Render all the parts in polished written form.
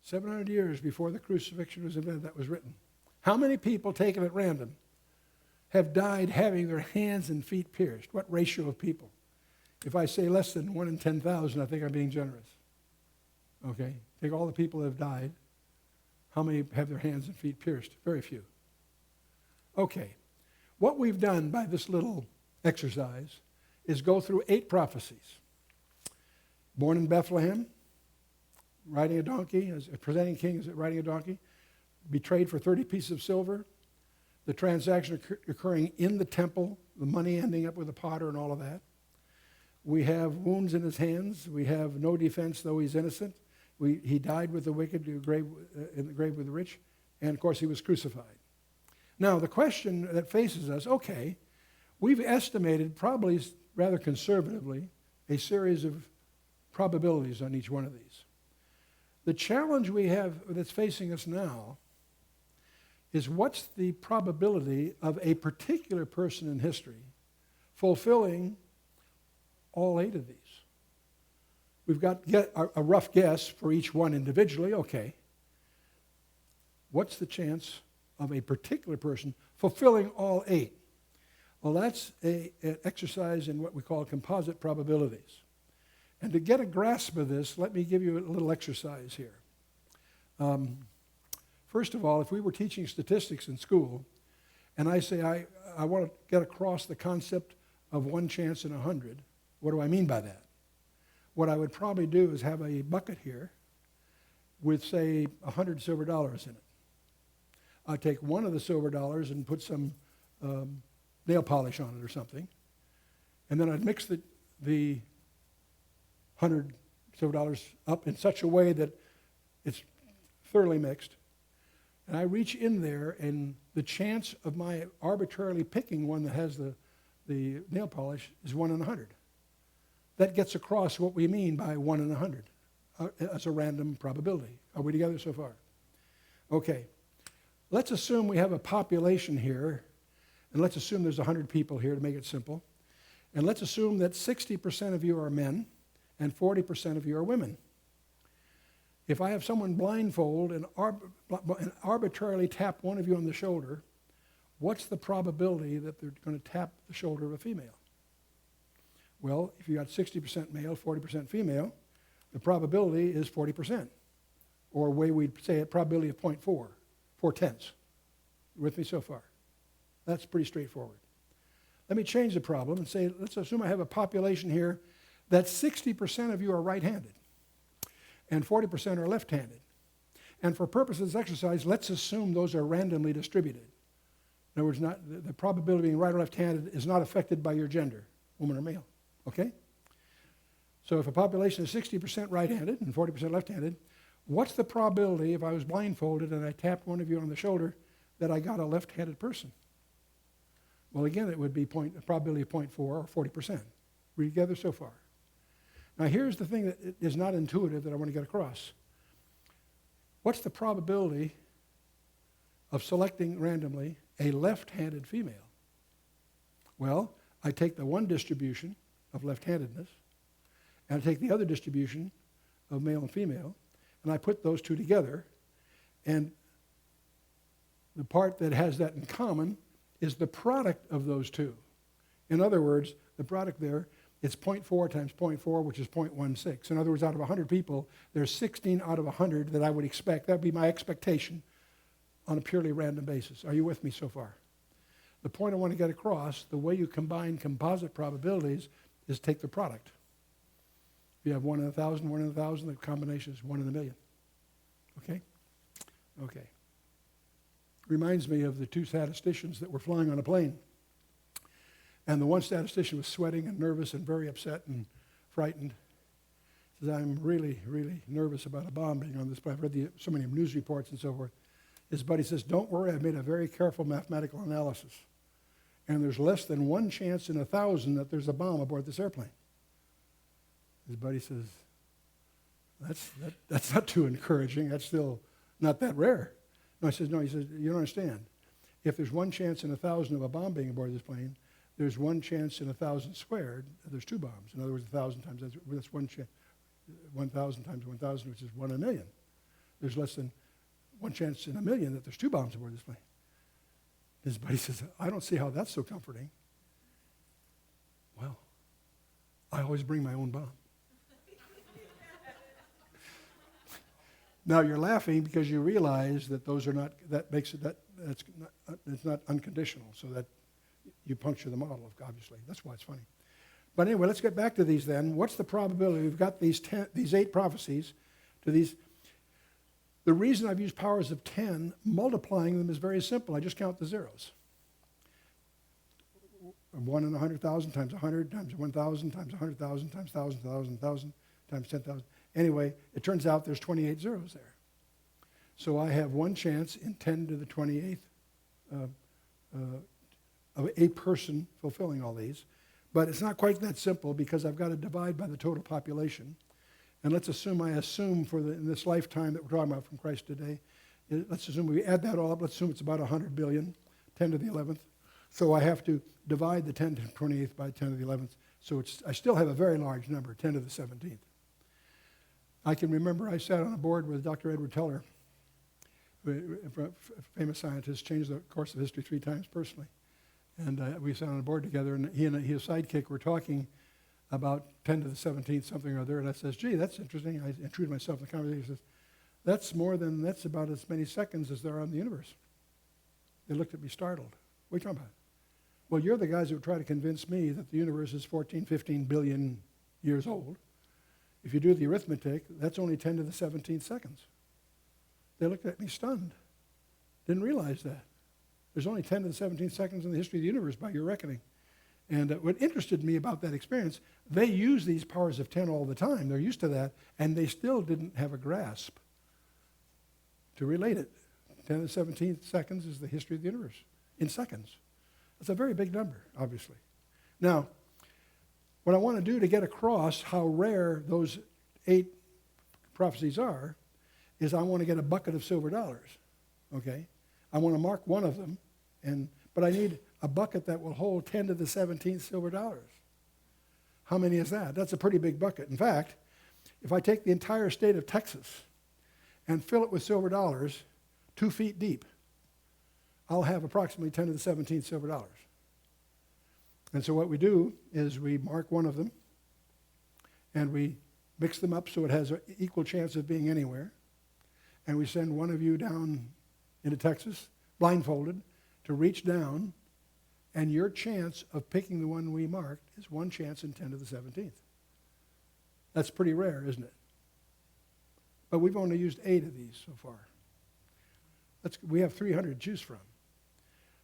700 years before the crucifixion was invented, that was written. How many people, taken at random, have died having their hands and feet pierced? What ratio of people? If I say less than 1 in 10,000, I think I'm being generous. Okay? Take all the people that have died. How many have their hands and feet pierced? Very few. Okay. What we've done by this little exercise is go through 8 prophecies. Born in Bethlehem, riding a donkey, as a presenting king is riding a donkey, betrayed for 30 pieces of silver, the transaction occurring in the temple, the money ending up with the potter and all of that. We have wounds in his hands. We have no defense, though he's innocent. He died with the wicked, in the grave with the rich, and of course he was crucified. Now the question that faces us, okay, we've estimated probably rather conservatively a series of probabilities on each one of these. The challenge we have that's facing us now is what's the probability of a particular person in history fulfilling all 8 of these? We've got a rough guess for each one individually, okay. What's the chance of a particular person fulfilling all 8? Well, that's an exercise in what we call composite probabilities. And to get a grasp of this, let me give you a little exercise here. First of all, if we were teaching statistics in school, and I say I want to get across the concept of 1 chance in 100, what do I mean by that? What I would probably do is have a bucket here with, say, 100 silver dollars in it. I'd take one of the silver dollars and put some nail polish on it or something, and then I'd mix the 100 silver dollars up in such a way that it's thoroughly mixed. And I reach in there, and the chance of my arbitrarily picking one that has the nail polish is 1 in 100. That gets across what we mean by 1 in 100 as a random probability. Are we together so far? Okay. Let's assume we have a population here, and let's assume there's 100 people here to make it simple. And let's assume that 60% of you are men and 40% of you are women. If I have someone blindfold and arbitrarily tap one of you on the shoulder, what's the probability that they're going to tap the shoulder of a female? Well, if you got 60% male, 40% female, the probability is 40%. Or the way we'd say it, probability of 0.4, 4/10. You with me so far? That's pretty straightforward. Let me change the problem and say, let's assume I have a population here that 60% of you are right-handed and 40% are left-handed. And for purposes of this exercise, let's assume those are randomly distributed. In other words, the probability of being right or left-handed is not affected by your gender, woman or male. Okay? So if a population is 60% right-handed and 40% left-handed, what's the probability if I was blindfolded and I tapped one of you on the shoulder that I got a left-handed person? Well, again, it would be a probability of 0.4 or 40%. We're together so far. Now, here's the thing that is not intuitive that I want to get across. What's the probability of selecting randomly a left-handed female? Well, I take the one distribution of left-handedness, and I take the other distribution of male and female, and I put those two together, and the part that has that in common is the product of those two. In other words, the product there, it's 0.4 times 0.4, which is 0.16. In other words, out of 100 people, there's 16 out of 100 that I would expect. That would be my expectation on a purely random basis. Are you with me so far? The point I want to get across, the way you combine composite probabilities is take the product. If you have 1 in 1,000, 1 in 1,000, the combination is 1 in a million. Okay? Okay. Reminds me of the 2 statisticians that were flying on a plane. And the one statistician was sweating and nervous and very upset and frightened. He says, I'm really, really nervous about a bomb being on this plane. I've read so many news reports and so forth. His buddy says, don't worry, I've made a very careful mathematical analysis. And there's less than 1 chance in 1,000 that there's a bomb aboard this airplane. His buddy says, that's not too encouraging. That's still not that rare. No, he says, you don't understand. If there's 1 chance in 1,000 of a bomb being aboard this plane, there's 1 chance in 1,000 squared. There's 2 bombs. In other words, 1,000 times, that's 1 chance. 1,000 times 1,000, which is 1 in a million. there's less than one chance in a million that there's 2 bombs aboard this plane. His buddy says, I don't see how that's so comforting. Well, I always bring my own bomb. Now you're laughing because you realize that those are not, that makes it, that's not, it's not unconditional, so that you puncture the model, obviously. That's why it's funny. But anyway, let's get back to these then. What's the probability? We've got these 8 prophecies to these. The reason I've used powers of 10, multiplying them is very simple. I just count the zeros. 1 in 100,000 times 100 times 1,000 times 100,000 times 1,000, 1,000, 1,000 times 10,000. Anyway, it turns out there's 28 zeros there. So I have one chance in 10 to the 28th of a person fulfilling all these. But it's not quite that simple because I've got to divide by the total population. And let's assume in this lifetime that we're talking about from Christ today, let's assume we add that all up. Let's assume it's about 100 billion, 10 to the 11th. So I have to divide the 10 to the 28th by 10 to the 11th. So I still have a very large number, 10 to the 17th. I can remember I sat on a board with Dr. Edward Teller, a famous scientist, changed the course of history 3 times personally. And we sat on a board together, and he and his sidekick were talking about 10 to the 17th, something or other. And I says, gee, that's interesting. I intruded myself in the conversation. He says, that's about as many seconds as there are in the universe. They looked at me startled. What are you talking about? Well, you're the guys who try to convince me that the universe is 14, 15 billion years old. If you do the arithmetic, that's only 10 to the 17th seconds. They looked at me stunned. Didn't realize that. There's only 10 to the 17th seconds in the history of the universe by your reckoning. And what interested me about that experience, they use these powers of 10 all the time. They're used to that, and they still didn't have a grasp to relate it. 10 to the 17th seconds is the history of the universe in seconds. That's a very big number, obviously. Now, what I want to do to get across how rare those 8 prophecies are is I want to get a bucket of silver dollars, okay? I want to mark one of them, but I need a bucket that will hold 10 to the 17th silver dollars. How many is that? That's a pretty big bucket. In fact, if I take the entire state of Texas and fill it with silver dollars 2 feet deep, I'll have approximately 10 to the 17th silver dollars. And so what we do is we mark one of them, and we mix them up so it has an equal chance of being anywhere. And we send one of you down into Texas, blindfolded, to reach down, and your chance of picking the one we marked is 1 chance in 10 to the 17th. That's pretty rare, isn't it? But we've only used 8 of these so far. We have 300 to choose from.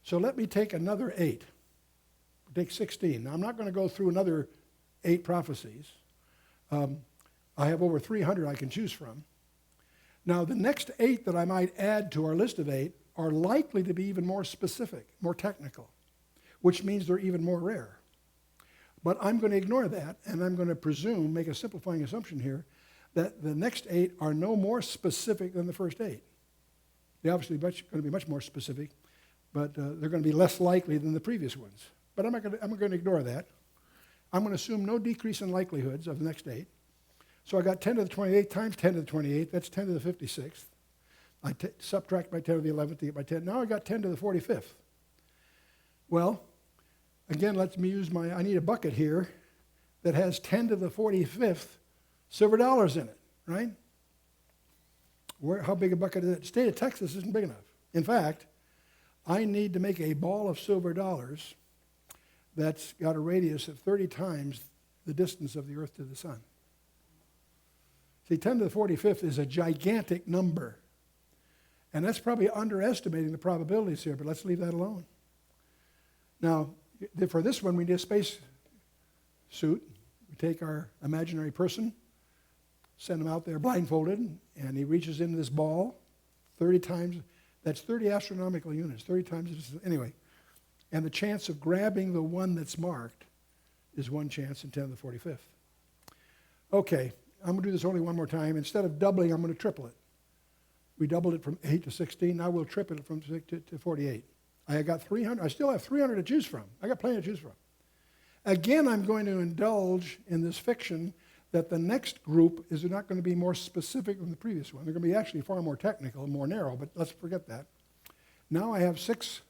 So let me take another 8. Take 16. Now, I'm not going to go through another 8 prophecies. I have over 300 I can choose from. Now, the next 8 that I might add to our list of 8 are likely to be even more specific, more technical, which means they're even more rare. But I'm going to ignore that, and I'm going to presume, make a simplifying assumption here, that the next 8 are no more specific than the first 8. They're obviously going to be much more specific, but they're going to be less likely than the previous ones. But I'm going to ignore that. I'm going to assume no decrease in likelihoods of the next 8. So I got 10 to the 28th times 10 to the 28th. That's 10 to the 56th. I subtract by 10 to the 11th to get my 10. Now I got 10 to the 45th. Well, again, let me use I need a bucket here that has 10 to the 45th silver dollars in it, right? How big a bucket is it? The state of Texas isn't big enough. In fact, I need to make a ball of silver dollars that's got a radius of 30 times the distance of the earth to the sun. See, 10 to the 45th is a gigantic number. And that's probably underestimating the probabilities here, but let's leave that alone. Now, for this one, we need a space suit. We take our imaginary person, send him out there blindfolded, and he reaches into this ball 30 times. That's 30 astronomical units, 30 times. Anyway, and the chance of grabbing the one that's marked is 1 chance in 10 to the 45th. Okay, I'm going to do this only one more time. Instead of doubling, I'm going to triple it. We doubled it from 8 to 16. Now we'll triple it from 6 to 48. I got 300. I still have 300 to choose from. I got plenty to choose from. Again, I'm going to indulge in this fiction that the next group is not going to be more specific than the previous one. They're going to be actually far more technical and more narrow, but let's forget that. Now I have 6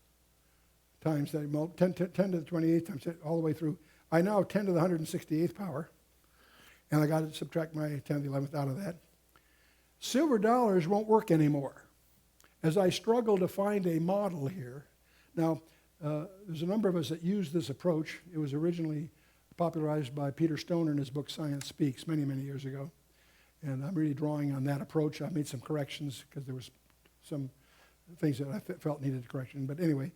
times that, 10 to the 28th times, all the way through. I now have 10 to the 168th power, and I got to subtract my 10 to the 11th out of that. Silver dollars won't work anymore. As I struggle to find a model here, now there's a number of us that use this approach. It was originally popularized by Peter Stoner in his book Science Speaks many, many years ago. And I'm really drawing on that approach. I made some corrections because there was some things that I felt needed correction. But anyway,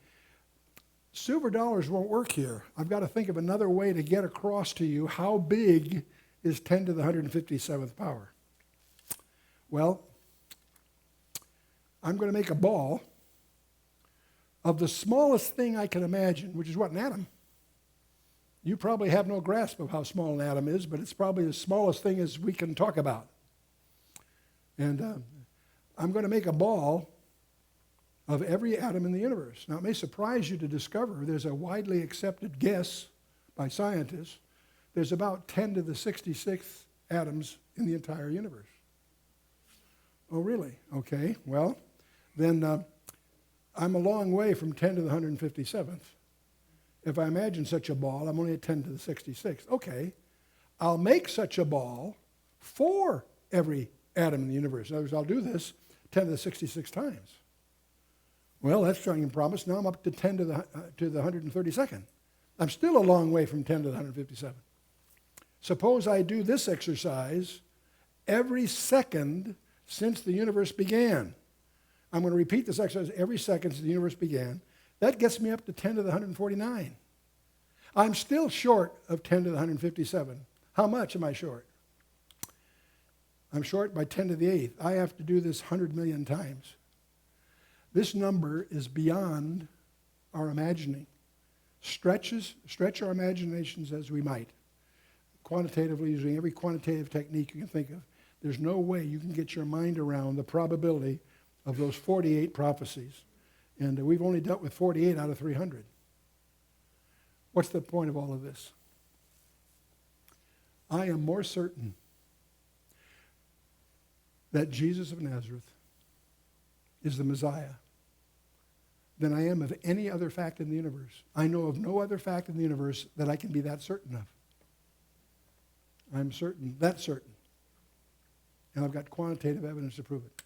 silver dollars won't work here. I've got to think of another way to get across to you how big is 10 to the 157th power. Well, I'm going to make a ball of the smallest thing I can imagine, which is what, an atom. You probably have no grasp of how small an atom is, but it's probably the smallest thing as we can talk about. And I'm going to make a ball of every atom in the universe. Now, it may surprise you to discover there's a widely accepted guess by scientists. There's about 10 to the 66th atoms in the entire universe. Oh, really? Okay, well, then I'm a long way from 10 to the 157th. If I imagine such a ball, I'm only at 10 to the 66th. Okay, I'll make such a ball for every atom in the universe. In other words, I'll do this 10 to the 66 times. Well, that's showing you promise. Now I'm up to 10 to the 132nd. I'm still a long way from 10 to the 157. Suppose I do this exercise every second since the universe began. I'm going to repeat this exercise every second since the universe began. That gets me up to 10 to the 149. I'm still short of 10 to the 157. How much am I short? I'm short by 10 to the 8th. I have to do this 100 million times. This number is beyond our imagining. Stretch our imaginations as we might. Quantitatively, using every quantitative technique you can think of, there's no way you can get your mind around the probability of those 48 prophecies. And we've only dealt with 48 out of 300. What's the point of all of this? I am more certain that Jesus of Nazareth is the Messiah than I am of any other fact in the universe. I know of no other fact in the universe that I can be that certain of. I'm certain, that certain. And I've got quantitative evidence to prove it.